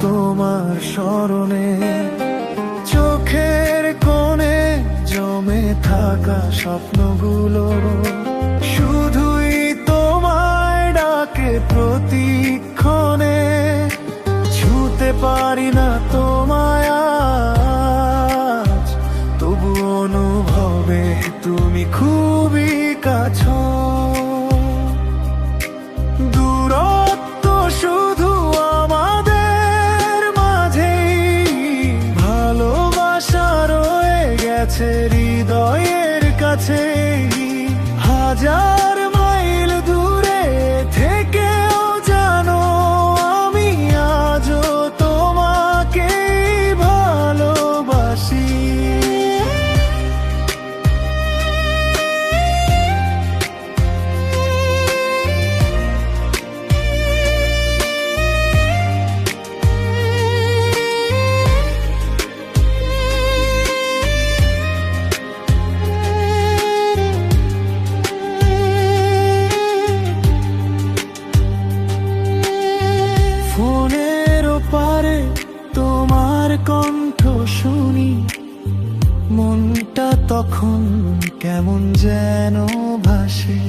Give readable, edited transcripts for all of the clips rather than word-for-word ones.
তোমার স্মরণে, চোখের কোণে জমে থাকা স্বপ্নগুলো শুধুই তোমায় ডাকে প্রতিক্ষণে। ছুঁতে পারি না তোমায় আজ, তবু অনুভবে তুমি খুবই কাছে। দূরত্ব শুধু আমাদের মাঝেই, ভালোবাসা রয়ে গেছে হৃদয়ের কাছেই। হাজার মাইল দূরে থেকেও জানো আমি আজও তোমাকেই ভালোবাসি। ফোনের ওপারে তোমার কণ্ঠ শুনি, মনটা তখন কেমন যেন ভাসে।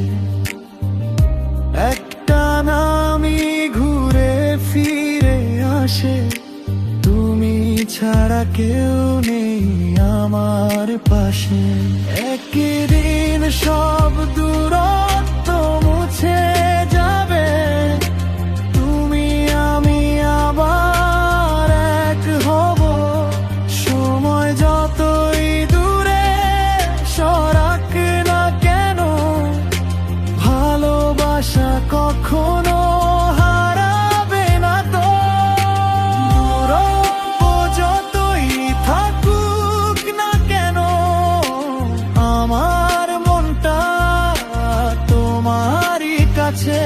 একটা নামই ঘুরে ফিরে আসে, তুমি ছাড়া কেউ নেই আমার পাশে। একদিন সব দূরত্ব মুছে যাবে, তুমি আমি আবার এক হব। সময় যতই দূরে সরাক না কেন, ভালোবাসা কখনো হারাবে না তো। দূরত্ব যতই থাকুক না কেন, আমার মনটা তোমারই কাছে।